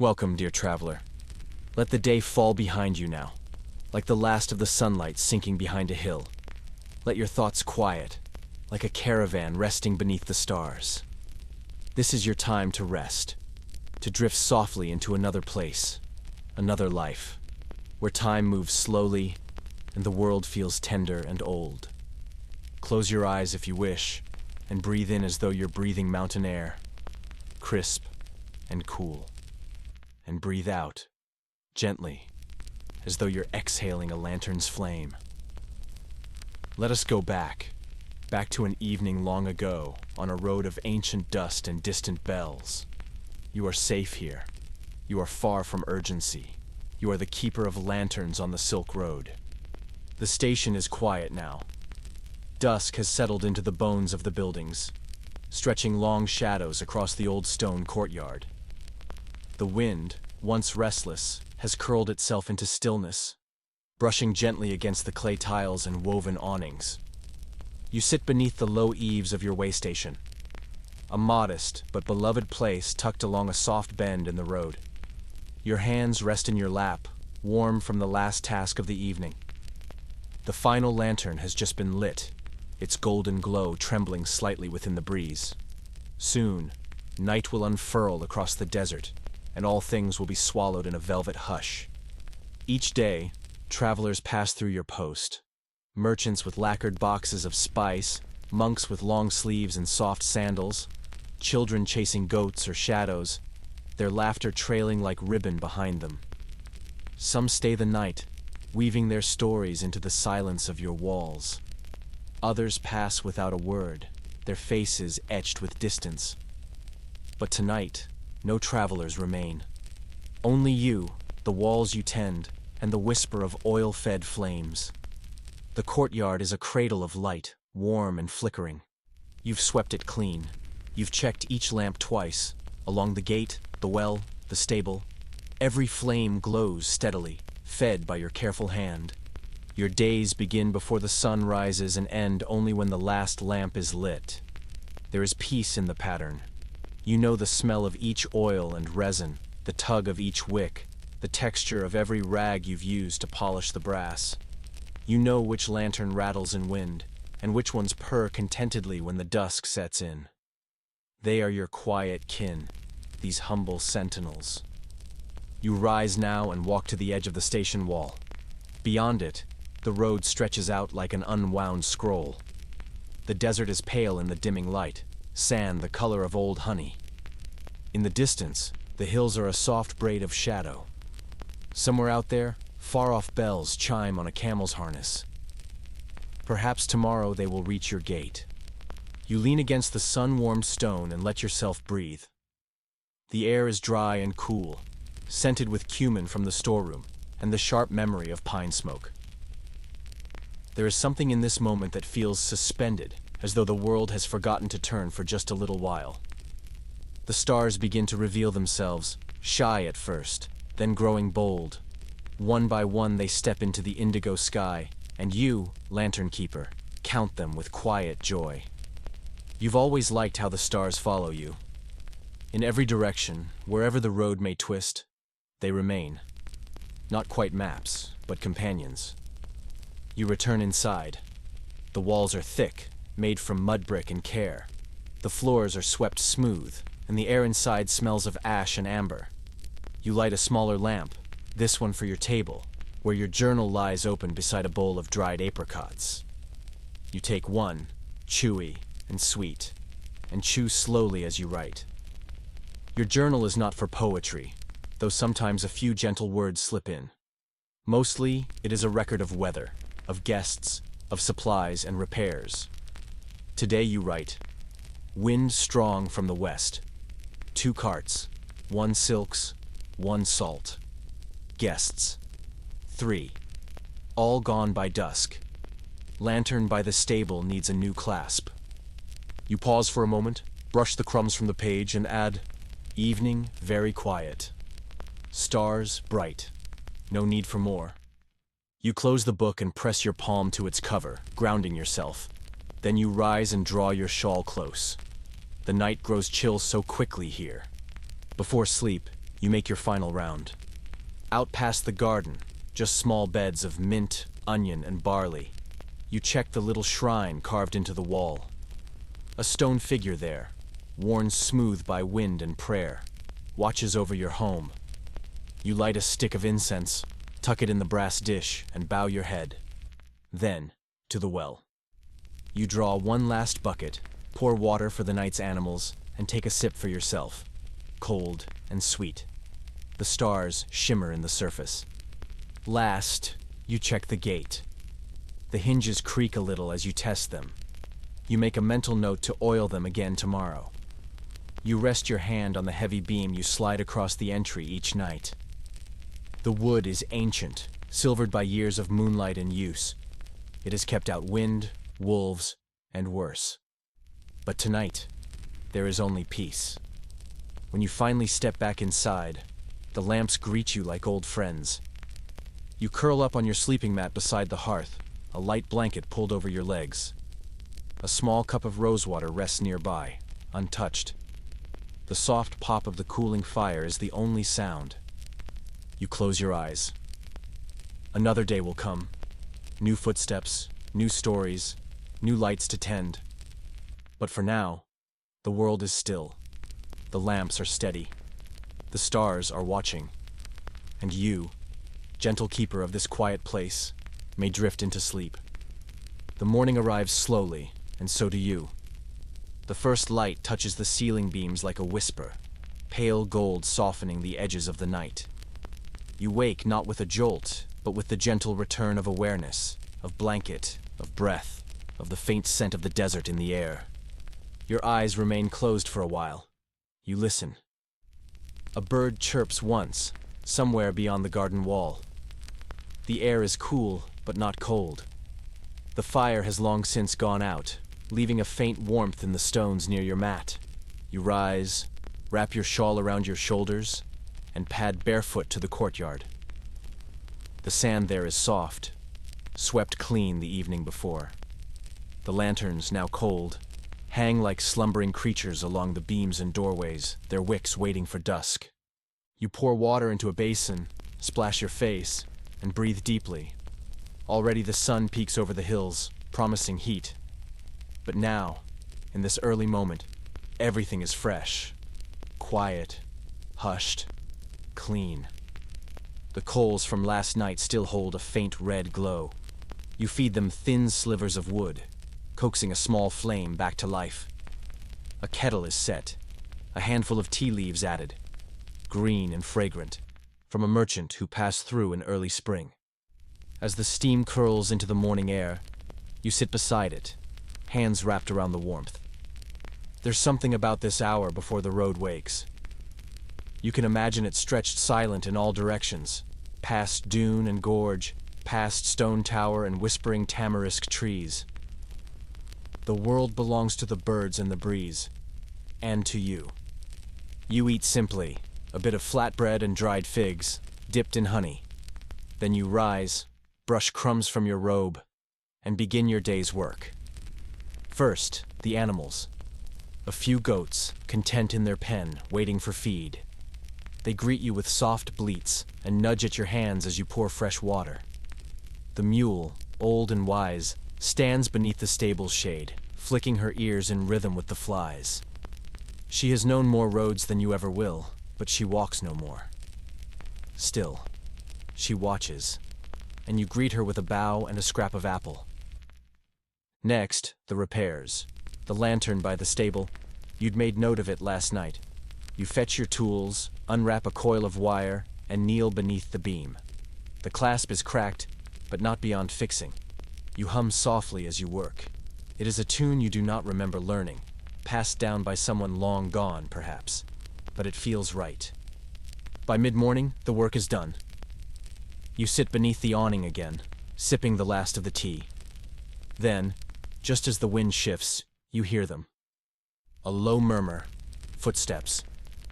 Welcome, dear traveler. Let the day fall behind you now, like the last of the sunlight sinking behind a hill. Let your thoughts quiet, like a caravan resting beneath the stars. This is your time to rest, to drift softly into another place, another life, where time moves slowly and the world feels tender and old. Close your eyes if you wish, and breathe in as though you're breathing mountain air, crisp and cool. And breathe out, gently, as though you're exhaling a lantern's flame. Let us go back to an evening long ago, on a road of ancient dust and distant bells. You are safe here. You are far from urgency. You are the keeper of lanterns on the Silk Road. The station is quiet now. Dusk has settled into the bones of the buildings, stretching long shadows across the old stone courtyard. The wind, once restless, has curled itself into stillness, brushing gently against the clay tiles and woven awnings. You sit beneath the low eaves of your waystation, a modest but beloved place tucked along a soft bend in the road. Your hands rest in your lap, warm from the last task of the evening. The final lantern has just been lit, its golden glow trembling slightly within the breeze. Soon, night will unfurl across the desert, and all things will be swallowed in a velvet hush. Each day, travelers pass through your post. Merchants with lacquered boxes of spice, monks with long sleeves and soft sandals, children chasing goats or shadows, their laughter trailing like ribbon behind them. Some stay the night, weaving their stories into the silence of your walls. Others pass without a word, their faces etched with distance. But tonight, no travelers remain. Only you, the walls you tend, and the whisper of oil-fed flames. The courtyard is a cradle of light, warm and flickering. You've swept it clean. You've checked each lamp twice, along the gate, the well, the stable. Every flame glows steadily, fed by your careful hand. Your days begin before the sun rises and end only when the last lamp is lit. There is peace in the pattern. You know the smell of each oil and resin, the tug of each wick, the texture of every rag you've used to polish the brass. You know which lantern rattles in wind, and which ones purr contentedly when the dusk sets in. They are your quiet kin, these humble sentinels. You rise now and walk to the edge of the station wall. Beyond it, the road stretches out like an unwound scroll. The desert is pale in the dimming light, sand the color of old honey. In the distance, the hills are a soft braid of shadow. Somewhere out there, far-off bells chime on a camel's harness. Perhaps tomorrow they will reach your gate. You lean against the sun-warmed stone and let yourself breathe. The air is dry and cool, scented with cumin from the storeroom and the sharp memory of pine smoke. There is something in this moment that feels suspended, as though the world has forgotten to turn for just a little while. The stars begin to reveal themselves, shy at first, then growing bold. One by one they step into the indigo sky, and you, lantern keeper, count them with quiet joy. You've always liked how the stars follow you. In every direction, wherever the road may twist, they remain. Not quite maps, but companions. You return inside. The walls are thick, made from mud brick and care. The floors are swept smooth, and the air inside smells of ash and amber. You light a smaller lamp, this one for your table, where your journal lies open beside a bowl of dried apricots. You take one, chewy and sweet, and chew slowly as you write. Your journal is not for poetry, though sometimes a few gentle words slip in. Mostly, it is a record of weather, of guests, of supplies and repairs. Today you write, wind strong from the west. 2 carts, 1 silks, 1 salt. Guests. 3. All gone by dusk. Lantern by the stable needs a new clasp. You pause for a moment, brush the crumbs from the page, and add, evening very quiet. Stars bright. No need for more. You close the book and press your palm to its cover, grounding yourself. Then you rise and draw your shawl close. The night grows chill so quickly here. Before sleep, You make your final round. Out past the garden, just small beds of mint, onion, and barley. You check the little shrine carved into the wall. A stone figure there, worn smooth by wind and prayer, watches over your home. You light a stick of incense, tuck it in the brass dish, and bow your head. Then, to the well. You draw one last bucket, pour water for the night's animals, and take a sip for yourself. Cold and sweet. The stars shimmer in the surface. Last, you check the gate. The hinges creak a little as you test them. You make a mental note to oil them again tomorrow. You rest your hand on the heavy beam you slide across the entry each night. The wood is ancient, silvered by years of moonlight and use. It has kept out wind, wolves, and worse. But tonight, there is only peace. When you finally step back inside, the lamps greet you like old friends. You curl up on your sleeping mat beside the hearth, a light blanket pulled over your legs. A small cup of rosewater rests nearby, untouched. The soft pop of the cooling fire is the only sound. You close your eyes. Another day will come. New footsteps, new stories, new lights to tend. But for now, the world is still. The lamps are steady. The stars are watching. And you, gentle keeper of this quiet place, may drift into sleep. The morning arrives slowly, and so do you. The first light touches the ceiling beams like a whisper, pale gold softening the edges of the night. You wake not with a jolt, but with the gentle return of awareness, of blanket, of breath, of the faint scent of the desert in the air. Your eyes remain closed for a while. You listen. A bird chirps once, somewhere beyond the garden wall. The air is cool, but not cold. The fire has long since gone out, leaving a faint warmth in the stones near your mat. You rise, wrap your shawl around your shoulders, and pad barefoot to the courtyard. The sand there is soft, swept clean the evening before. The lanterns, now cold, hang like slumbering creatures along the beams and doorways, their wicks waiting for dusk. You pour water into a basin, splash your face, and breathe deeply. Already the sun peeks over the hills, promising heat. But now, in this early moment, everything is fresh, quiet, hushed, clean. The coals from last night still hold a faint red glow. You feed them thin slivers of wood, coaxing a small flame back to life. A kettle is set, a handful of tea leaves added, green and fragrant, from a merchant who passed through in early spring. As the steam curls into the morning air, you sit beside it, hands wrapped around the warmth. There's something about this hour before the road wakes. You can imagine it stretched silent in all directions, past dune and gorge, past stone tower and whispering tamarisk trees. The world belongs to the birds and the breeze, and to you. You eat simply, a bit of flatbread and dried figs, dipped in honey. Then you rise, brush crumbs from your robe, and begin your day's work. First, the animals. A few goats, content in their pen, waiting for feed. They greet you with soft bleats and nudge at your hands as you pour fresh water. The mule, old and wise, stands beneath the stable's shade, flicking her ears in rhythm with the flies. She has known more roads than you ever will, but she walks no more. Still, she watches, and you greet her with a bow and a scrap of apple. Next, the repairs. The lantern by the stable. You'd made note of it last night. You fetch your tools, unwrap a coil of wire, and kneel beneath the beam. The clasp is cracked, but not beyond fixing. You hum softly as you work. It is a tune you do not remember learning, passed down by someone long gone, perhaps. But it feels right. By mid-morning, the work is done. You sit beneath the awning again, sipping the last of the tea. Then, just as the wind shifts, you hear them. A low murmur, footsteps,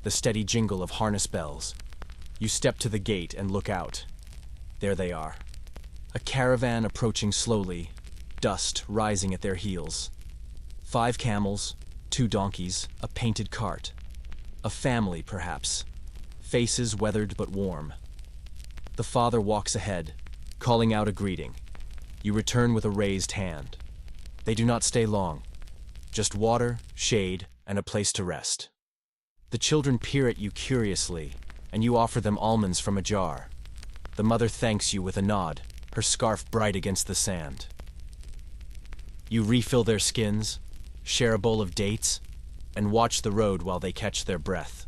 the steady jingle of harness bells. You step to the gate and look out. There they are. A caravan approaching slowly, dust rising at their heels. 5 camels, 2 donkeys, a painted cart. A family, perhaps. faces weathered but warm. The father walks ahead, calling out a greeting. You return with a raised hand. They do not stay long. Just water, shade, and a place to rest. The children peer at you curiously, and you offer them almonds from a jar. The mother thanks you with a nod, her scarf bright against the sand. You refill their skins, share a bowl of dates, and watch the road while they catch their breath.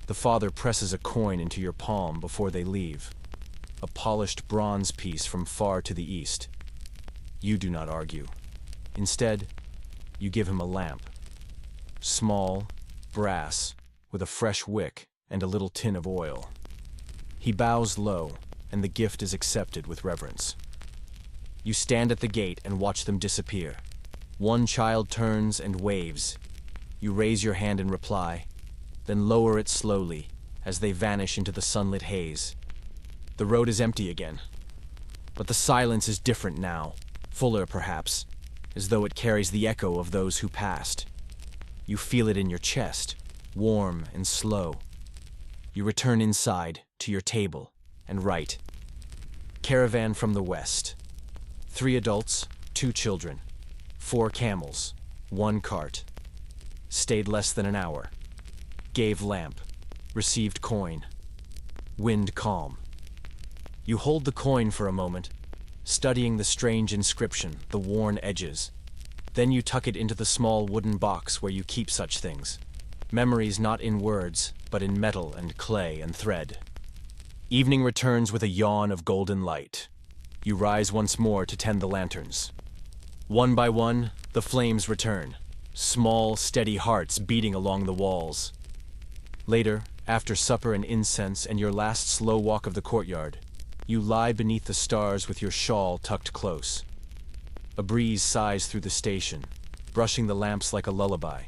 The father presses a coin into your palm before they leave, a polished bronze piece from far to the east. You do not argue. Instead, you give him a lamp. Small, brass, with a fresh wick and a little tin of oil. He bows low, and the gift is accepted with reverence. You stand at the gate and watch them disappear. One child turns and waves. You raise your hand in reply, then lower it slowly as they vanish into the sunlit haze. The road is empty again, but the silence is different now, fuller perhaps, as though it carries the echo of those who passed. You feel it in your chest, warm and slow. You return inside, to your table, and write. Caravan from the west. 3 adults, 2 children. 4 camels, 1 cart. Stayed less than an hour. Gave lamp. Received coin. Wind calm. You hold the coin for a moment, studying the strange inscription, the worn edges. Then you tuck it into the small wooden box where you keep such things. Memories not in words, but in metal and clay and thread. Evening returns with a yawn of golden light. You rise once more to tend the lanterns. One by one, the flames return, small, steady hearts beating along the walls. Later, after supper and incense and your last slow walk of the courtyard, you lie beneath the stars with your shawl tucked close. A breeze sighs through the station, brushing the lamps like a lullaby.